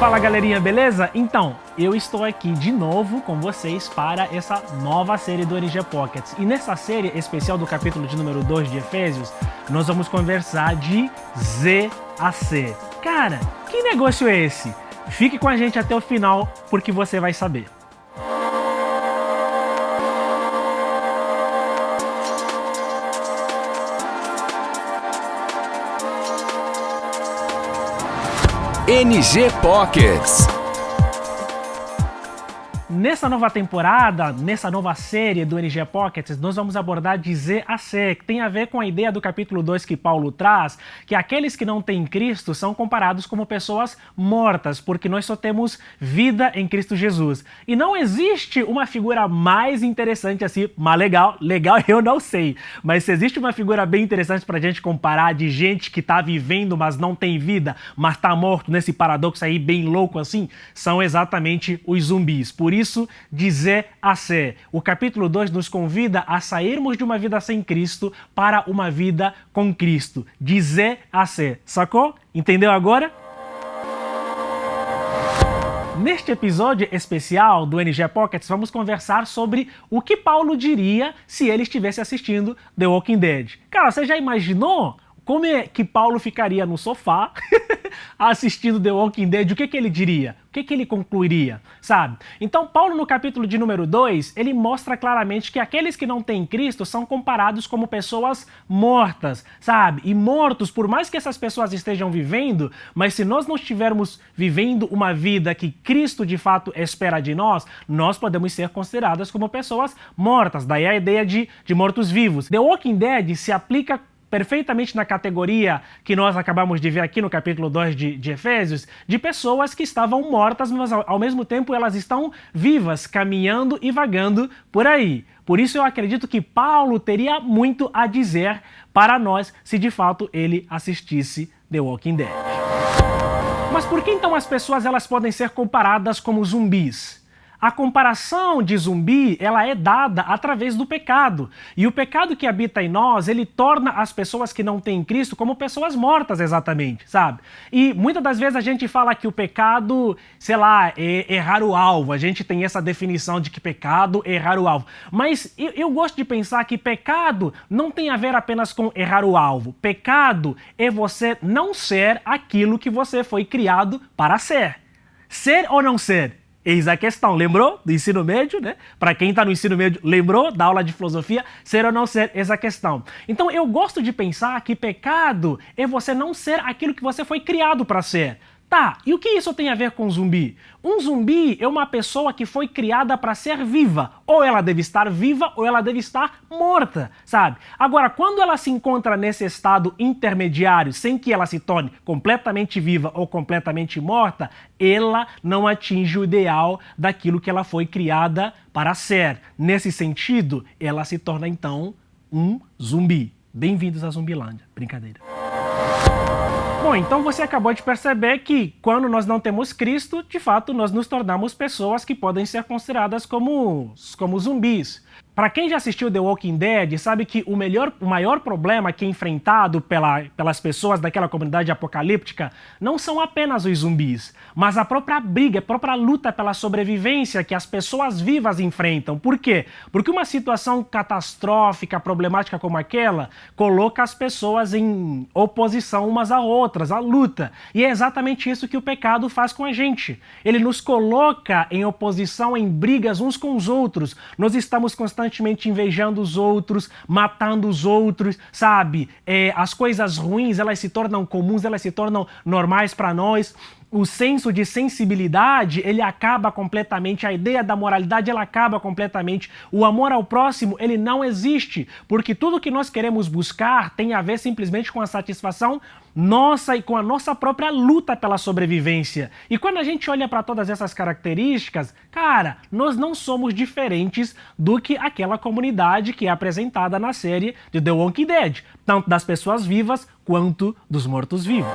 Fala galerinha, beleza? Então, eu estou aqui de novo com vocês para essa nova série do NG Pockets. E nessa série especial do capítulo de número 2 de Efésios, nós vamos conversar de Z a C. Cara, que negócio é esse? Fique com a gente até o final, porque você vai saber. NG Pockets. Nessa nova temporada, nessa nova série do NG Pockets, nós vamos abordar de Z a C, que tem a ver com a ideia do capítulo 2 que Paulo traz, que aqueles que não têm Cristo são comparados como pessoas mortas, porque nós só temos vida em Cristo Jesus. E não existe uma figura mais interessante assim, mas legal eu não sei, mas se existe uma figura bem interessante pra gente comparar de gente que tá vivendo, mas não tem vida, mas tá morto, nesse paradoxo aí bem louco assim, são exatamente os zumbis. Por isso, de Z a C. O capítulo 2 nos convida a sairmos de uma vida sem Cristo para uma vida com Cristo. De Z a C. Sacou? Entendeu agora? Neste episódio especial do NG Pockets, vamos conversar sobre o que Paulo diria se ele estivesse assistindo The Walking Dead. Cara, você já imaginou como é que Paulo ficaria no sofá assistindo The Walking Dead? O que ele diria? O que ele concluiria? Sabe? Então, Paulo, no capítulo de número 2, ele mostra claramente que aqueles que não têm Cristo são comparados como pessoas mortas, sabe? E mortos, por mais que essas pessoas estejam vivendo, mas se nós não estivermos vivendo uma vida que Cristo de fato espera de nós, nós podemos ser consideradas como pessoas mortas. Daí a ideia de mortos-vivos. The Walking Dead se aplica perfeitamente na categoria que nós acabamos de ver aqui no capítulo 2 de Efésios, de pessoas que estavam mortas, mas ao mesmo tempo elas estão vivas, caminhando e vagando por aí. Por isso eu acredito que Paulo teria muito a dizer para nós se de fato ele assistisse The Walking Dead. Mas por que então as pessoas elas podem ser comparadas como zumbis? A comparação de zumbi, ela é dada através do pecado. E o pecado que habita em nós, ele torna as pessoas que não têm Cristo como pessoas mortas exatamente, sabe? E muitas das vezes a gente fala que o pecado, sei lá, é errar o alvo. A gente tem essa definição de que pecado é errar o alvo. Mas eu gosto de pensar que pecado não tem a ver apenas com errar o alvo. Pecado é você não ser aquilo que você foi criado para ser. Ser ou não ser? Eis a questão, lembrou do ensino médio, né? Para quem está no ensino médio, lembrou da aula de filosofia, ser ou não ser, eis a questão. Então eu gosto de pensar que pecado é você não ser aquilo que você foi criado para ser. Tá, e o que isso tem a ver com zumbi? Um zumbi é uma pessoa que foi criada para ser viva. Ou ela deve estar viva ou ela deve estar morta, sabe? Agora, quando ela se encontra nesse estado intermediário, sem que ela se torne completamente viva ou completamente morta, ela não atinge o ideal daquilo que ela foi criada para ser. Nesse sentido, ela se torna então um zumbi. Bem-vindos à Zumbilândia. Brincadeira. Bom, então você acabou de perceber que quando nós não temos Cristo, de fato nós nos tornamos pessoas que podem ser consideradas como zumbis. Para quem já assistiu The Walking Dead, sabe que o maior problema que é enfrentado pelas pessoas daquela comunidade apocalíptica não são apenas os zumbis, mas a própria briga, a própria luta pela sobrevivência que as pessoas vivas enfrentam. Por quê? Porque uma situação catastrófica, problemática como aquela, coloca as pessoas em oposição umas a outras, a luta. E é exatamente isso que o pecado faz com a gente. Ele nos coloca em oposição, em brigas uns com os outros. Nós estamos constantemente invejando os outros, matando os outros, sabe? As coisas ruins, elas se tornam comuns, elas se tornam normais para nós. O senso de sensibilidade, ele acaba completamente, a ideia da moralidade, ela acaba completamente. O amor ao próximo, ele não existe, porque tudo que nós queremos buscar tem a ver simplesmente com a satisfação nossa e com a nossa própria luta pela sobrevivência. E quando a gente olha para todas essas características, cara, nós não somos diferentes do que aquela comunidade que é apresentada na série de The Walking Dead, tanto das pessoas vivas quanto dos mortos-vivos.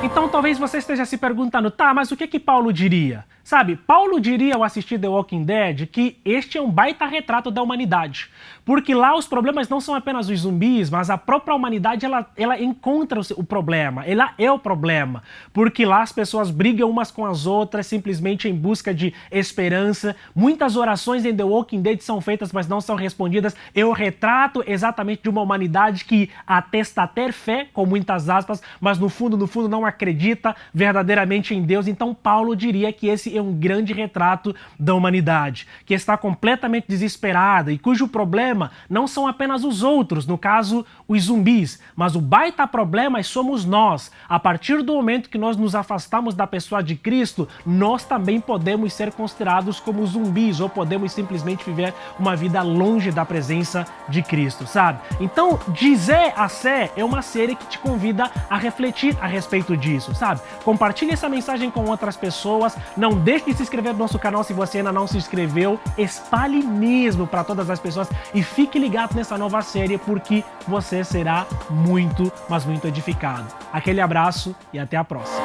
Então talvez você esteja se perguntando, tá, mas o que Paulo diria? Sabe, Paulo diria ao assistir The Walking Dead que este é um baita retrato da humanidade. Porque lá os problemas não são apenas os zumbis, mas a própria humanidade ela encontra o problema, ela é o problema. Porque lá as pessoas brigam umas com as outras simplesmente em busca de esperança. Muitas orações em The Walking Dead são feitas, mas não são respondidas. É o retrato exatamente de uma humanidade que atesta ter fé, com muitas aspas, mas no fundo não acredita verdadeiramente em Deus. Então Paulo diria que esse é um grande retrato da humanidade, que está completamente desesperada e cujo problema não são apenas os outros, no caso, os zumbis, mas o baita problema somos nós. A partir do momento que nós nos afastamos da pessoa de Cristo, nós também podemos ser considerados como zumbis ou podemos simplesmente viver uma vida longe da presença de Cristo, sabe? Então, De Zé a Sé é uma série que te convida a refletir a respeito disso, sabe? Compartilhe essa mensagem com outras pessoas, não deixe de se inscrever no nosso canal se você ainda não se inscreveu, espalhe mesmo para todas as pessoas e fique ligado nessa nova série porque você será muito, mas muito edificado. Aquele abraço e até a próxima.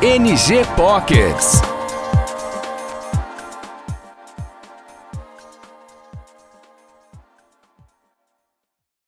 NG Pockets.